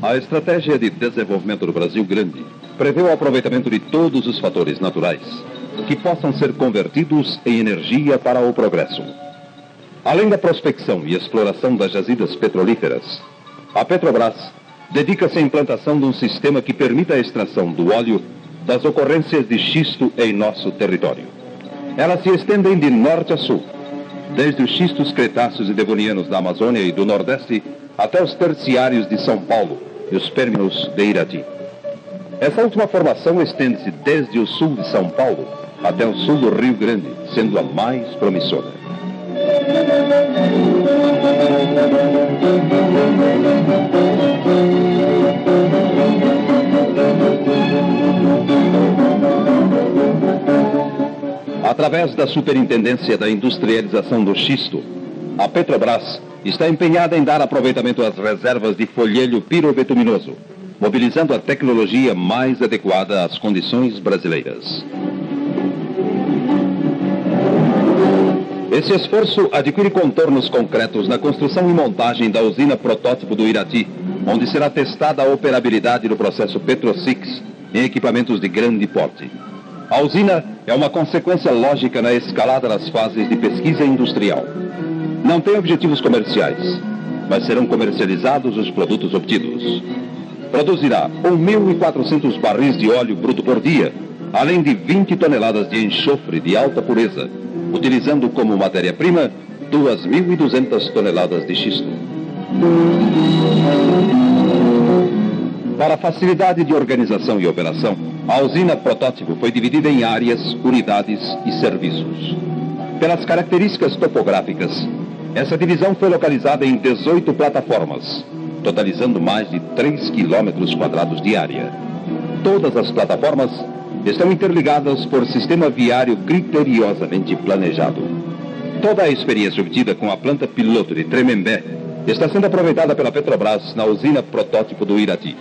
A estratégia de desenvolvimento do Brasil Grande prevê o aproveitamento de todos os fatores naturais que possam ser convertidos em energia para o progresso. Além da prospecção e exploração das jazidas petrolíferas, a Petrobras dedica-se à implantação de um sistema que permita a extração do óleo das ocorrências de xisto em nosso território. Elas se estendem de norte a sul, desde os xistos cretáceos e devonianos da Amazônia e do Nordeste até os terciários de São Paulo e os pérminos de Irati. Essa última formação estende-se desde o sul de São Paulo até o sul do Rio Grande, sendo a mais promissora. Através da Superintendência da Industrialização do Xisto, a Petrobras está empenhada em dar aproveitamento às reservas de folhelho pirobetuminoso, mobilizando a tecnologia mais adequada às condições brasileiras. Esse esforço adquire contornos concretos na construção e montagem da usina protótipo do Irati, onde será testada a operabilidade do processo Petro-Six em equipamentos de grande porte. A usina é uma consequência lógica na escalada das fases de pesquisa industrial. Não tem objetivos comerciais, mas serão comercializados os produtos obtidos. Produzirá 1.400 barris de óleo bruto por dia, além de 20 toneladas de enxofre de alta pureza, utilizando como matéria-prima 2.200 toneladas de xisto. Para facilidade de organização e operação, a usina protótipo foi dividida em áreas, unidades e serviços. Pelas características topográficas, essa divisão foi localizada em 18 plataformas, totalizando mais de 3 quilômetros quadrados de área. Todas as plataformas estão interligadas por sistema viário criteriosamente planejado. Toda a experiência obtida com a planta piloto de Tremembé está sendo aproveitada pela Petrobras na usina protótipo do Irati.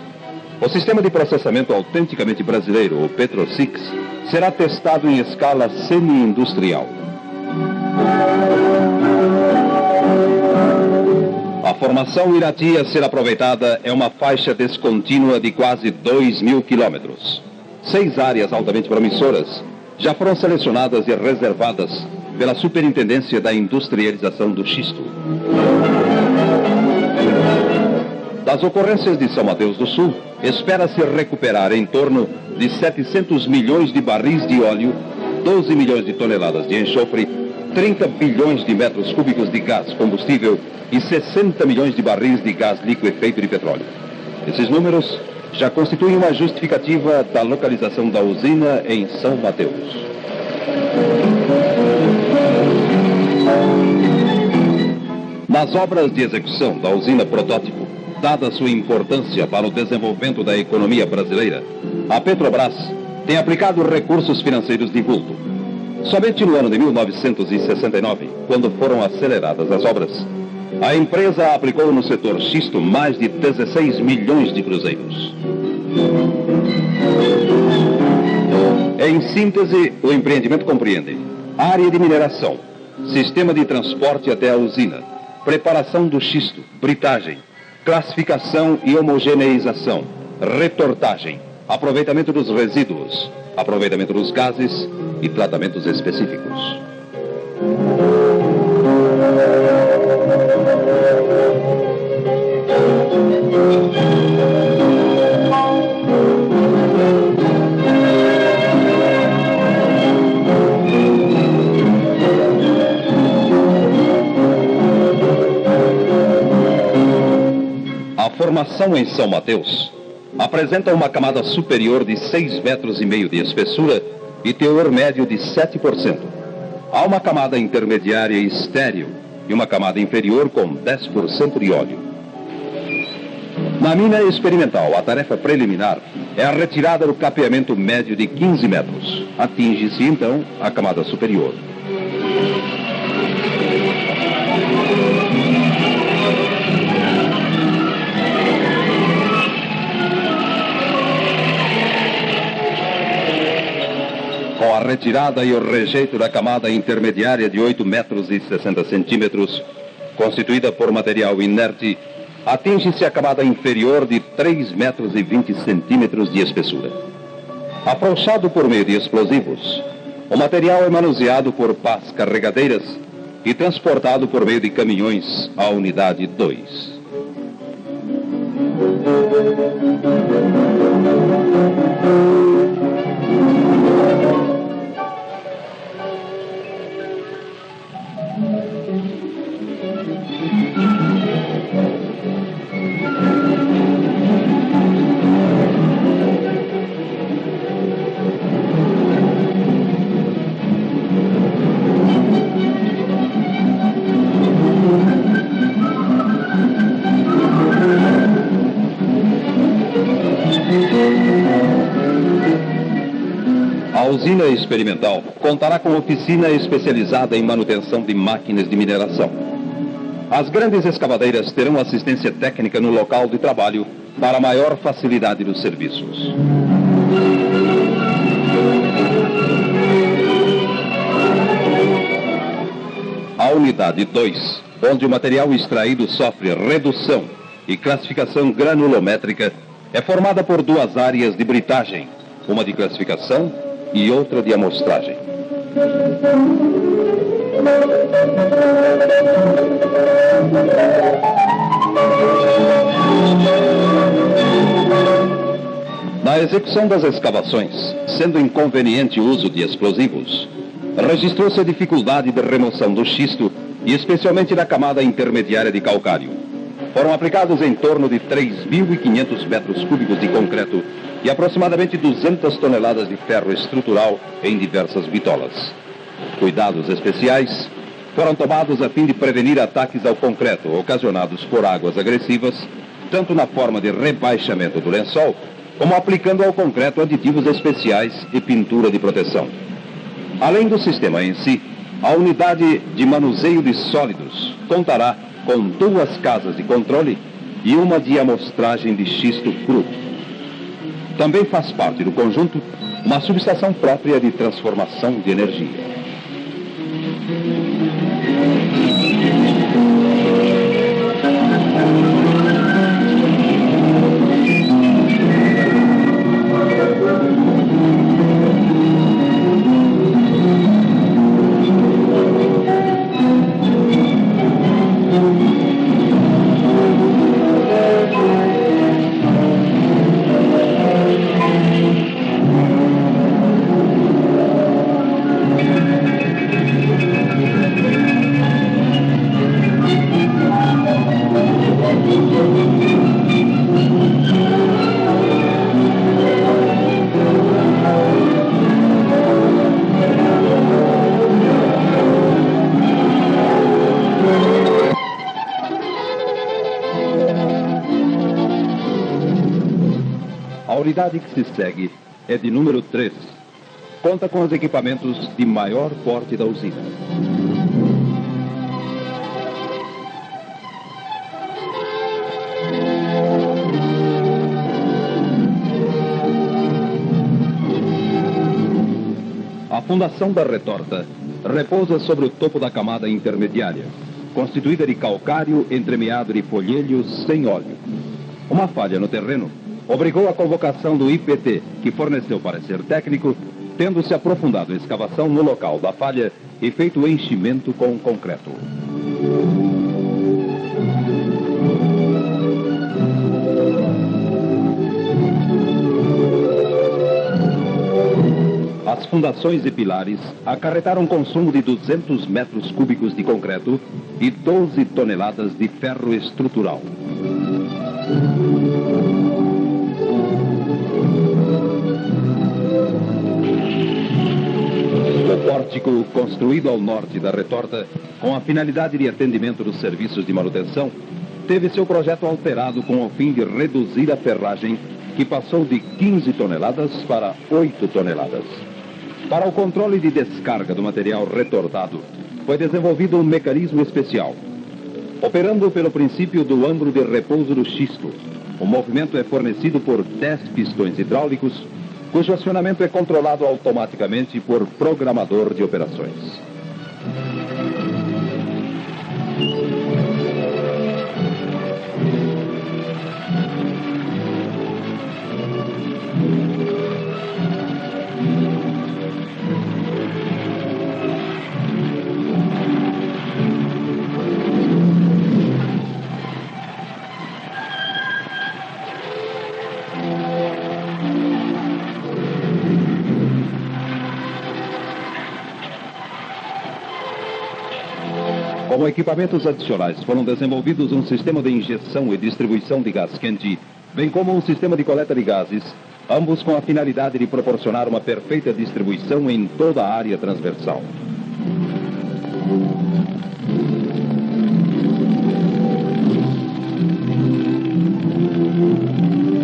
O sistema de processamento autenticamente brasileiro, o Petro-Six, será testado em escala semi-industrial. A formação Irati a ser aproveitada é uma faixa descontínua de quase 2.000 quilômetros. 6 áreas altamente promissoras já foram selecionadas e reservadas pela Superintendência da Industrialização do Xisto. Das ocorrências de São Mateus do Sul, espera-se recuperar em torno de 700 milhões de barris de óleo, 12 milhões de toneladas de enxofre, 30 bilhões de metros cúbicos de gás combustível e 60 milhões de barris de gás liquefeito de petróleo. Esses números já constituem uma justificativa da localização da usina em São Mateus. Nas obras de execução da usina protótipo, dada sua importância para o desenvolvimento da economia brasileira, a Petrobras tem aplicado recursos financeiros de vulto. Somente no ano de 1969, quando foram aceleradas as obras, a empresa aplicou no setor xisto mais de 16 milhões de cruzeiros. Em síntese, o empreendimento compreende área de mineração, sistema de transporte até a usina, preparação do xisto, britagem, classificação e homogeneização, retortagem, aproveitamento dos resíduos, aproveitamento dos gases e tratamentos específicos. A formação em São Mateus apresenta uma camada superior de 6,5 metros de espessura e teor médio de 7%. Há uma camada intermediária estéril e uma camada inferior com 10% de óleo. Na mina experimental, a tarefa preliminar é a retirada do capeamento médio de 15 metros. Atinge-se, então, a camada superior. Com a retirada e o rejeito da camada intermediária de 8 metros e 60 centímetros, constituída por material inerte, atinge-se a camada inferior de 3,20 metros de espessura. Afrouxado por meio de explosivos, o material é manuseado por pás carregadeiras e transportado por meio de caminhões à unidade 2. A usina experimental contará com oficina especializada em manutenção de máquinas de mineração. As grandes escavadeiras terão assistência técnica no local de trabalho para maior facilidade dos serviços. A unidade 2, onde o material extraído sofre redução e classificação granulométrica, é formada por duas áreas de britagem, uma de classificação e outra de amostragem. Na execução das escavações, sendo inconveniente o uso de explosivos, registrou-se a dificuldade de remoção do xisto e especialmente da camada intermediária de calcário. Foram aplicados em torno de 3.500 metros cúbicos de concreto e aproximadamente 200 toneladas de ferro estrutural em diversas bitolas. Cuidados especiais foram tomados a fim de prevenir ataques ao concreto ocasionados por águas agressivas, tanto na forma de rebaixamento do lençol, como aplicando ao concreto aditivos especiais e pintura de proteção. Além do sistema em si, a unidade de manuseio de sólidos contará com 2 casas de controle e uma de amostragem de xisto cru. Também faz parte do conjunto uma subestação própria de transformação de energia. A unidade que se segue é de número 3. Conta com os equipamentos de maior porte da usina. A fundação da retorta repousa sobre o topo da camada intermediária, constituída de calcário entremeado de folhelho sem óleo. Uma falha no terreno obrigou a convocação do IPT, que forneceu parecer técnico, tendo-se aprofundado a escavação no local da falha e feito o enchimento com concreto. As fundações e pilares acarretaram consumo de 200 metros cúbicos de concreto e 12 toneladas de ferro estrutural. O pórtico, construído ao norte da retorta, com a finalidade de atendimento dos serviços de manutenção, teve seu projeto alterado com o fim de reduzir a ferragem, que passou de 15 toneladas para 8 toneladas. Para o controle de descarga do material retortado, foi desenvolvido um mecanismo especial. Operando pelo princípio do ângulo de repouso do xisto, o movimento é fornecido por 10 pistões hidráulicos, cujo acionamento é controlado automaticamente por programador de operações. Como equipamentos adicionais, foram desenvolvidos um sistema de injeção e distribuição de gás quente, bem como um sistema de coleta de gases, ambos com a finalidade de proporcionar uma perfeita distribuição em toda a área transversal.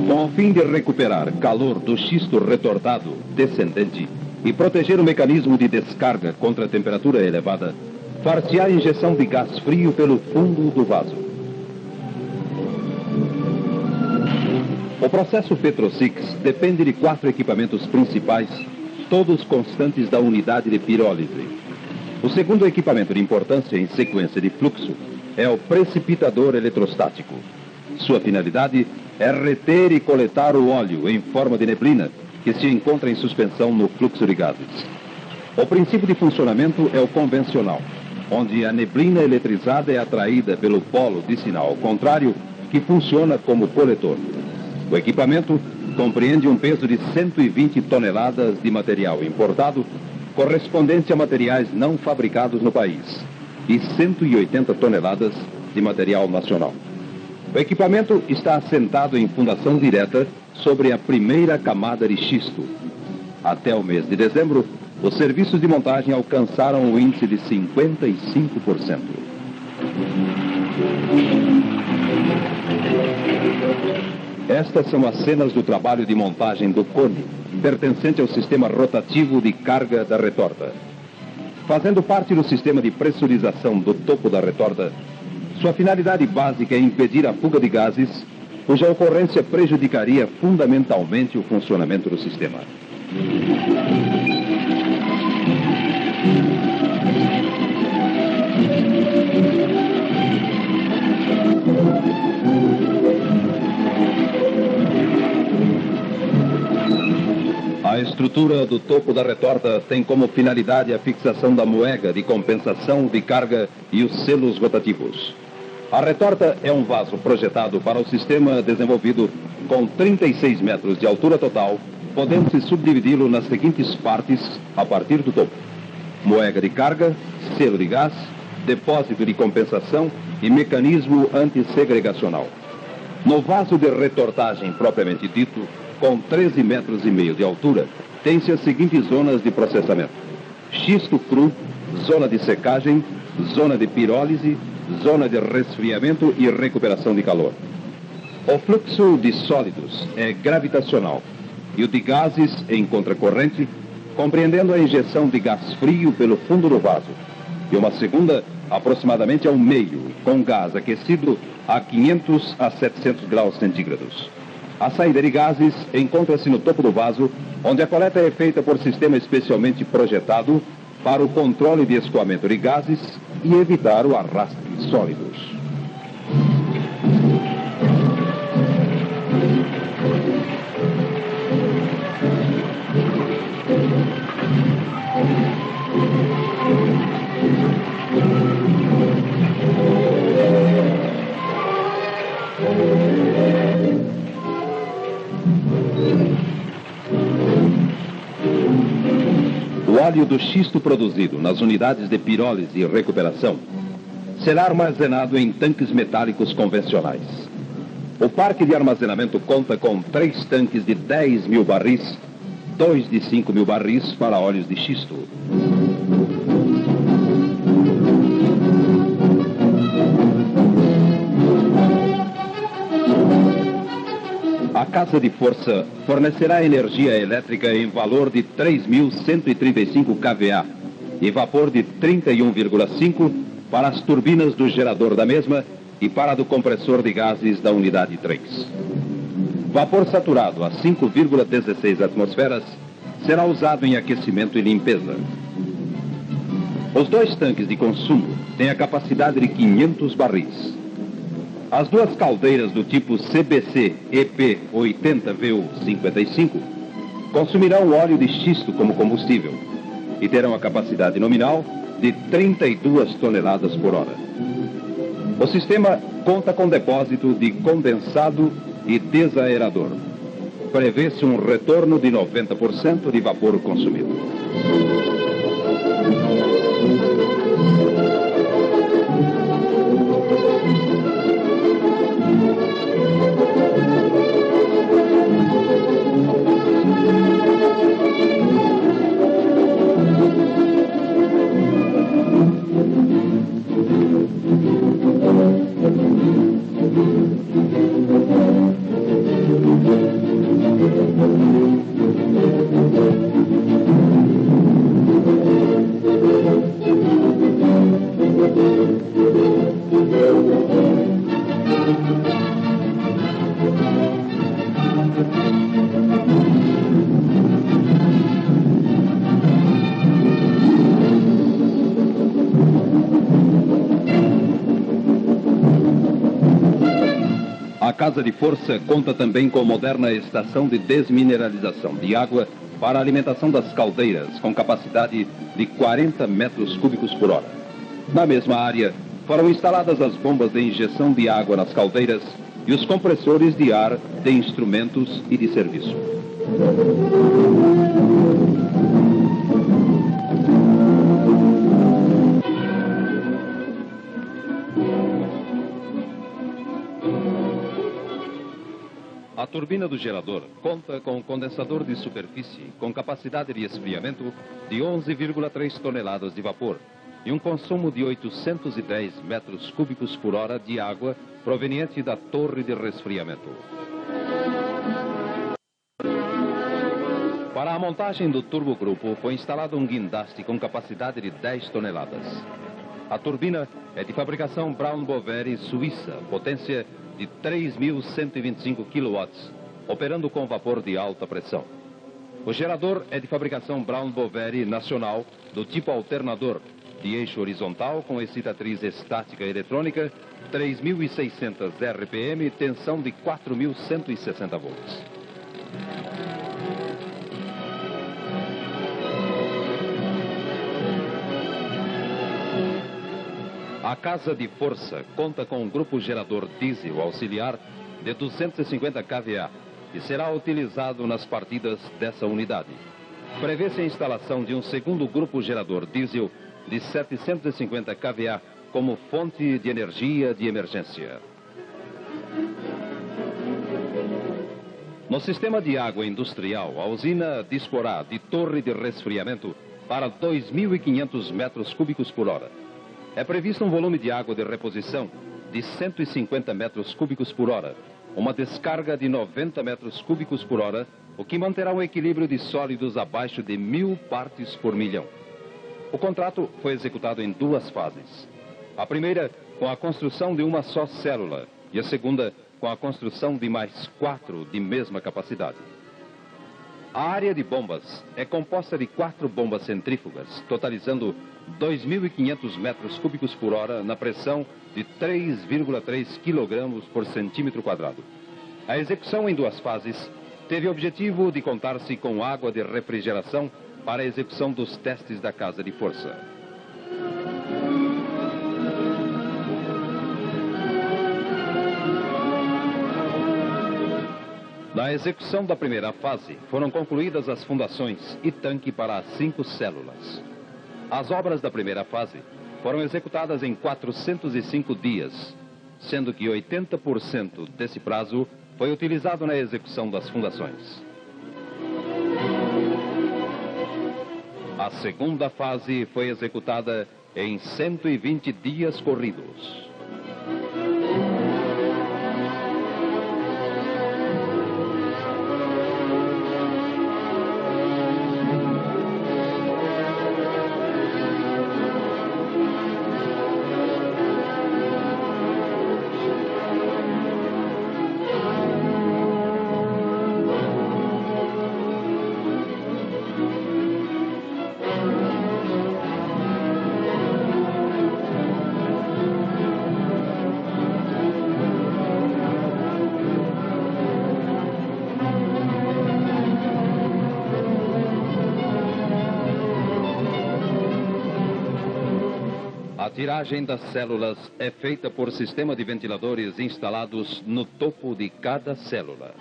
Com o fim de recuperar calor do xisto retortado descendente e proteger o mecanismo de descarga contra a temperatura elevada, far-se-á a injeção de gás frio pelo fundo do vaso. O processo Petrosix depende de 4 equipamentos principais, todos constantes da unidade de pirólise. O segundo equipamento de importância em sequência de fluxo é o precipitador eletrostático. Sua finalidade é reter e coletar o óleo em forma de neblina que se encontra em suspensão no fluxo de gases. O princípio de funcionamento é o convencional, onde a neblina eletrizada é atraída pelo polo de sinal contrário, que funciona como coletor. O equipamento compreende um peso de 120 toneladas de material importado, correspondente a materiais não fabricados no país, e 180 toneladas de material nacional. O equipamento está assentado em fundação direta sobre a primeira camada de xisto. Até o mês de dezembro, os serviços de montagem alcançaram o índice de 55%. Estas são as cenas do trabalho de montagem do cone, pertencente ao sistema rotativo de carga da retorta. Fazendo parte do sistema de pressurização do topo da retorta, sua finalidade básica é impedir a fuga de gases, cuja ocorrência prejudicaria fundamentalmente o funcionamento do sistema. A estrutura do topo da retorta tem como finalidade a fixação da moega de compensação de carga e os selos rotativos. A retorta é um vaso projetado para o sistema desenvolvido com 36 metros de altura total, podendo-se subdividi-lo nas seguintes partes a partir do topo: moega de carga, selo de gás, depósito de compensação e mecanismo antissegregacional. No vaso de retortagem propriamente dito, com 13,5 metros de altura, tem-se as seguintes zonas de processamento: xisto cru, zona de secagem, zona de pirólise, zona de resfriamento e recuperação de calor. O fluxo de sólidos é gravitacional e o de gases em contracorrente, compreendendo a injeção de gás frio pelo fundo do vaso e uma segunda aproximadamente ao meio, com gás aquecido a 500 a 700 graus centígrados. A saída de gases encontra-se no topo do vaso, onde a coleta é feita por sistema especialmente projetado para o controle de escoamento de gases e evitar o arraste de sólidos. O óleo do xisto produzido nas unidades de pirólise e recuperação será armazenado em tanques metálicos convencionais. O parque de armazenamento conta com 3 tanques de 10.000 barris, 2 de 5.000 barris para óleos de xisto. A casa de força fornecerá energia elétrica em valor de 3.135 kVA e vapor de 31,5 para as turbinas do gerador da mesma e para a do compressor de gases da unidade 3. Vapor saturado a 5,16 atmosferas será usado em aquecimento e limpeza. Os 2 tanques de consumo têm a capacidade de 500 barris. As 2 caldeiras do tipo CBC EP 80VU55 consumirão óleo de xisto como combustível e terão a capacidade nominal de 32 toneladas por hora. O sistema conta com depósito de condensado e desaerador. Prevê-se um retorno de 90% de vapor consumido. Casa de Força conta também com moderna estação de desmineralização de água para a alimentação das caldeiras, com capacidade de 40 metros cúbicos por hora. Na mesma área, foram instaladas as bombas de injeção de água nas caldeiras e os compressores de ar de instrumentos e de serviço. A turbina do gerador conta com um condensador de superfície com capacidade de esfriamento de 11,3 toneladas de vapor e um consumo de 810 metros cúbicos por hora de água proveniente da torre de resfriamento. Para a montagem do turbogrupo foi instalado um guindaste com capacidade de 10 toneladas. A turbina é de fabricação Brown Boveri suíça, potência de 3.125 kW, operando com vapor de alta pressão. O gerador é de fabricação Brown Boveri nacional, do tipo alternador, de eixo horizontal com excitatriz estática eletrônica, 3.600 RPM e tensão de 4.160 volts. A Casa de Força conta com um grupo gerador diesel auxiliar de 250 kVA e será utilizado nas partidas dessa unidade. Prevê-se a instalação de um segundo grupo gerador diesel de 750 kVA como fonte de energia de emergência. No sistema de água industrial, a usina disporá de torre de resfriamento para 2.500 metros cúbicos por hora. É previsto um volume de água de reposição de 150 metros cúbicos por hora, uma descarga de 90 metros cúbicos por hora, o que manterá um equilíbrio de sólidos abaixo de 1.000 partes por milhão. O contrato foi executado em duas fases. A primeira com a construção de uma só célula e a segunda com a construção de mais 4 de mesma capacidade. A área de bombas é composta de 4 bombas centrífugas, totalizando 2.500 metros cúbicos por hora na pressão de 3,3 kg por centímetro quadrado. A execução em duas fases teve o objetivo de contar-se com água de refrigeração para a execução dos testes da Casa de Força. Na execução da primeira fase, foram concluídas as fundações e tanque para as 5 células. As obras da primeira fase foram executadas em 405 dias, sendo que 80% desse prazo foi utilizado na execução das fundações. A segunda fase foi executada em 120 dias corridos. A tiragem das células é feita por sistema de ventiladores instalados no topo de cada célula.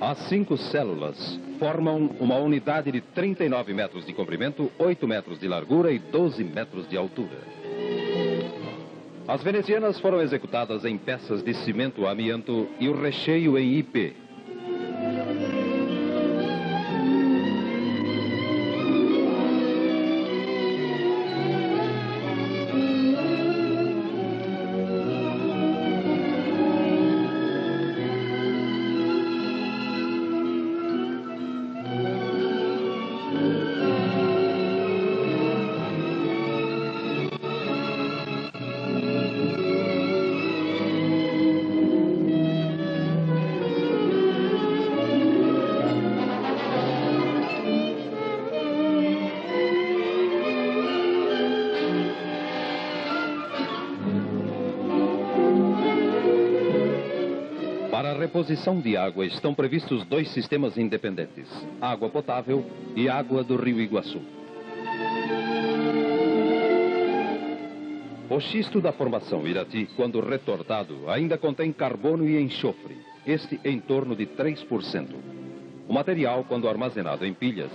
As 5 células formam uma unidade de 39 metros de comprimento, 8 metros de largura e 12 metros de altura. As venezianas foram executadas em peças de cimento amianto e o recheio em IP. Para a reposição de água estão previstos 2 sistemas independentes, água potável e água do Rio Iguaçu. O xisto da formação Irati, quando retortado, ainda contém carbono e enxofre, este em torno de 3%. O material, quando armazenado em pilhas,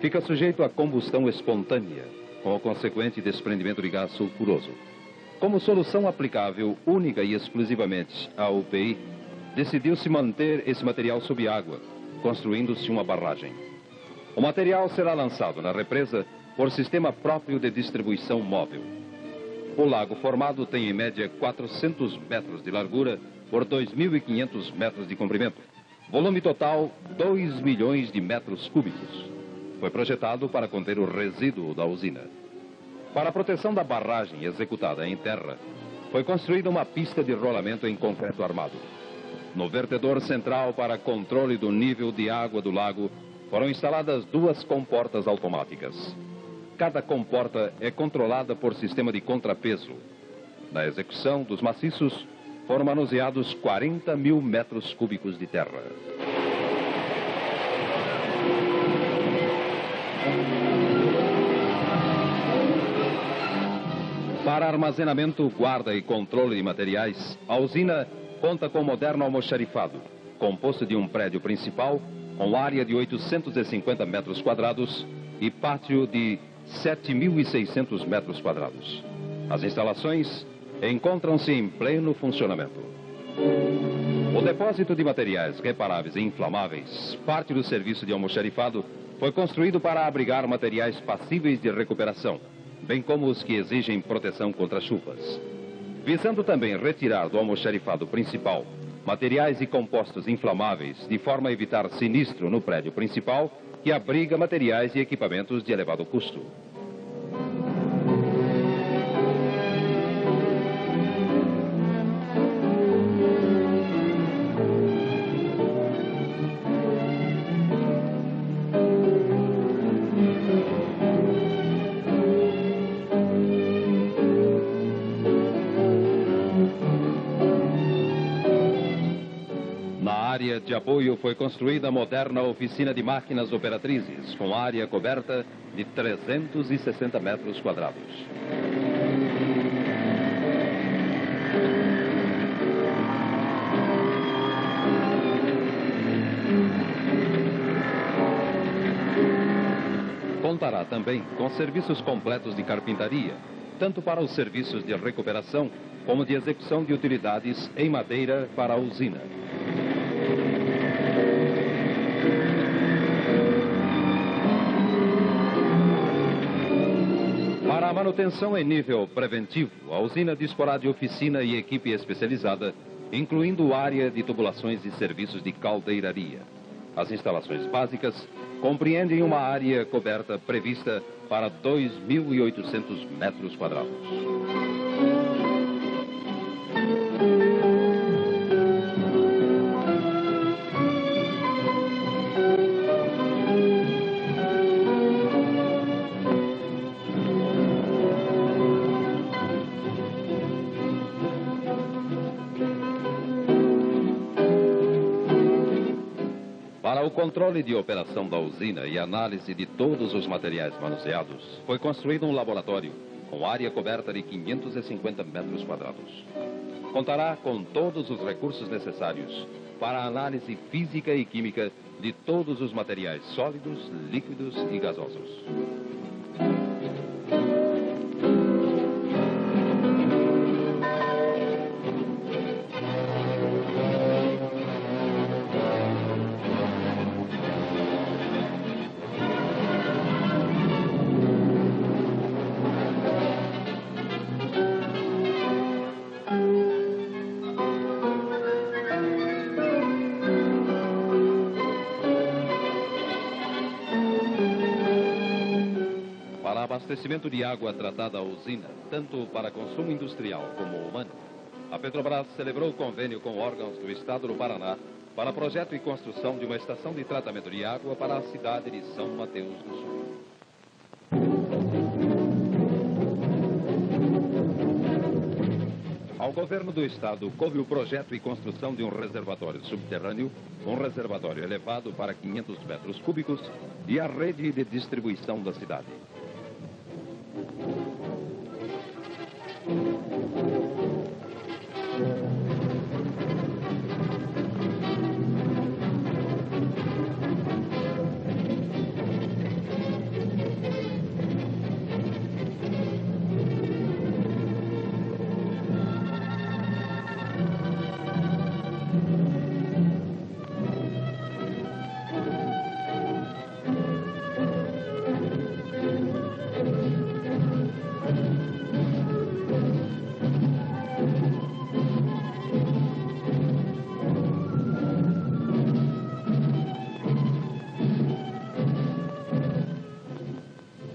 fica sujeito à combustão espontânea, com o consequente desprendimento de gás sulfuroso. Como solução aplicável única e exclusivamente à UPI, decidiu-se manter esse material sob água, construindo-se uma barragem. O material será lançado na represa por sistema próprio de distribuição móvel. O lago formado tem em média 400 metros de largura por 2.500 metros de comprimento. Volume total, 2 milhões de metros cúbicos. Foi projetado para conter o resíduo da usina. Para a proteção da barragem executada em terra, foi construída uma pista de rolamento em concreto armado. No vertedor central para controle do nível de água do lago, foram instaladas 2 comportas automáticas. Cada comporta é controlada por sistema de contrapeso. Na execução dos maciços, foram manuseados 40 mil metros cúbicos de terra. Para armazenamento, guarda e controle de materiais, a usina conta com moderno almoxarifado, composto de um prédio principal, com área de 850 metros quadrados e pátio de 7.600 metros quadrados. As instalações encontram-se em pleno funcionamento. O depósito de materiais reparáveis e inflamáveis, parte do serviço de almoxarifado, foi construído para abrigar materiais passíveis de recuperação, bem como os que exigem proteção contra chuvas. Visando também retirar do almoxarifado principal materiais e compostos inflamáveis, de forma a evitar sinistro no prédio principal, que abriga materiais e equipamentos de elevado custo. Na área de apoio foi construída a moderna oficina de máquinas operatrizes, com área coberta de 360 metros quadrados. Contará também com serviços completos de carpintaria, tanto para os serviços de recuperação como de execução de utilidades em madeira para a usina. Para a manutenção em nível preventivo, a usina disporá de oficina e equipe especializada, incluindo área de tubulações e serviços de caldeiraria. As instalações básicas compreendem uma área coberta prevista para 2.800 metros quadrados. Para o controle de operação da usina e análise de todos os materiais manuseados, foi construído um laboratório com área coberta de 550 metros quadrados. Contará com todos os recursos necessários para a análise física e química de todos os materiais sólidos, líquidos e gasosos. Para abastecimento de água tratada à usina, tanto para consumo industrial como humano, a Petrobras celebrou convênio com órgãos do Estado do Paraná para projeto e construção de uma estação de tratamento de água para a cidade de São Mateus do Sul. Ao governo do estado coube o projeto e construção de um reservatório subterrâneo, um reservatório elevado para 500 metros cúbicos e a rede de distribuição da cidade.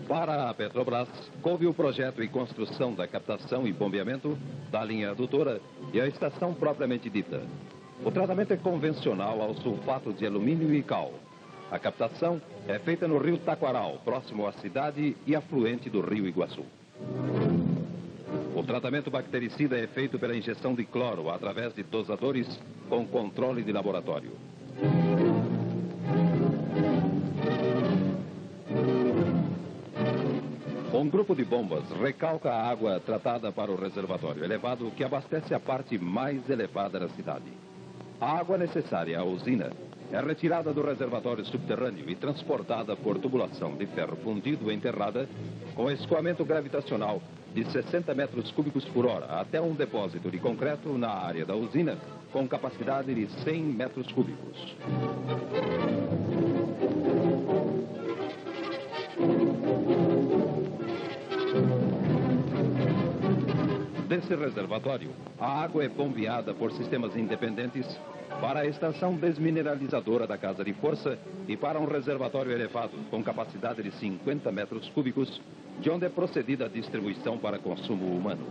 Para a Petrobras, coube o projeto e construção da captação e bombeamento da linha adutora e a estação propriamente dita. O tratamento é convencional ao sulfato de alumínio e cal. A captação é feita no rio Taquaral, próximo à cidade e afluente do rio Iguaçu. O tratamento bactericida é feito pela injeção de cloro através de dosadores com controle de laboratório. Um grupo de bombas recalca a água tratada para o reservatório elevado que abastece a parte mais elevada da cidade. A água necessária à usina é retirada do reservatório subterrâneo e transportada por tubulação de ferro fundido enterrada com escoamento gravitacional de 60 metros cúbicos por hora até um depósito de concreto na área da usina com capacidade de 100 metros cúbicos. Desse reservatório, a água é bombeada por sistemas independentes para a estação desmineralizadora da Casa de Força e para um reservatório elevado com capacidade de 50 metros cúbicos, de onde é procedida a distribuição para consumo humano.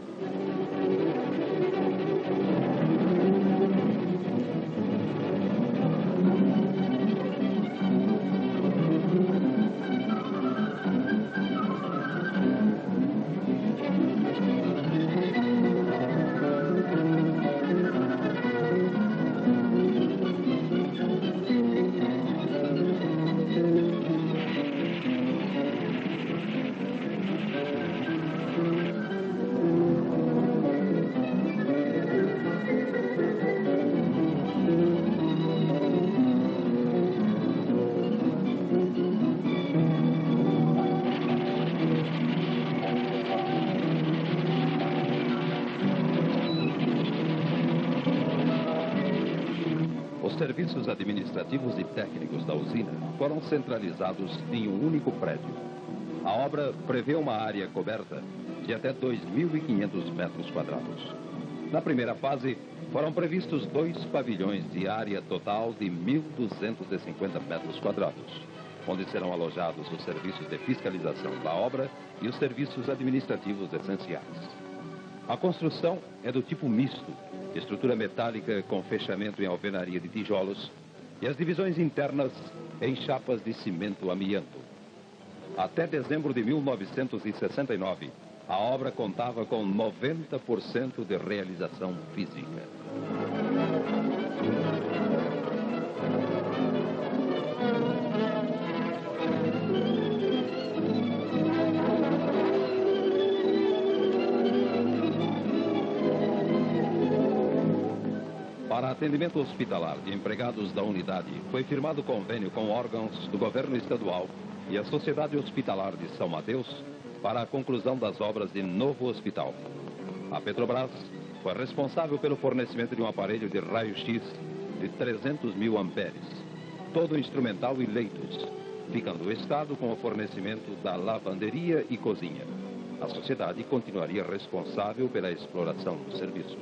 Os serviços administrativos e técnicos da usina foram centralizados em um único prédio. A obra prevê uma área coberta de até 2.500 metros quadrados. Na primeira fase, foram previstos 2 pavilhões de área total de 1.250 metros quadrados, onde serão alojados os serviços de fiscalização da obra e os serviços administrativos essenciais. A construção é do tipo misto, estrutura metálica com fechamento em alvenaria de tijolos e as divisões internas em chapas de cimento amianto. Até dezembro de 1969, a obra contava com 90% de realização física. Para atendimento hospitalar de empregados da unidade, foi firmado convênio com órgãos do governo estadual e a Sociedade Hospitalar de São Mateus para a conclusão das obras de novo hospital. A Petrobras foi responsável pelo fornecimento de um aparelho de raio-x de 300.000 amperes, todo instrumental e leitos, ficando o Estado com o fornecimento da lavanderia e cozinha. A sociedade continuaria responsável pela exploração dos serviços.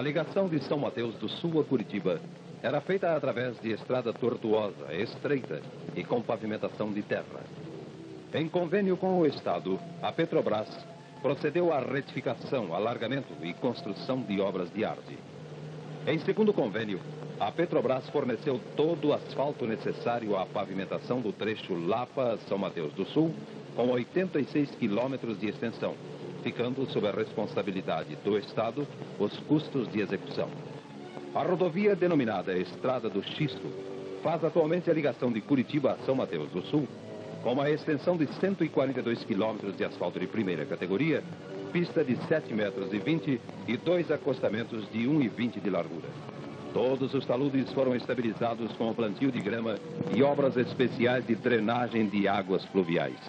ligação de São Mateus do Sul a Curitiba era feita através de estrada tortuosa, estreita e com pavimentação de terra. Em convênio com o Estado, a Petrobras procedeu à retificação, alargamento e construção de obras de arte. Em segundo convênio, a Petrobras forneceu todo o asfalto necessário à pavimentação do trecho Lapa-São Mateus do Sul, com 86 quilômetros de extensão, ficando sob a responsabilidade do Estado os custos de execução. A rodovia denominada Estrada do Xisto faz atualmente a ligação de Curitiba a São Mateus do Sul, com uma extensão de 142 quilômetros de asfalto de primeira categoria, pista de 7,20 metros e 2 acostamentos de 1,20 de largura. Todos os taludes foram estabilizados com o plantio de grama e obras especiais de drenagem de águas fluviais.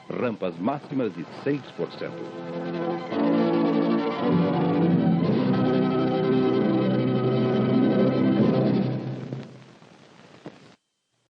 Rampas máximas de 6%.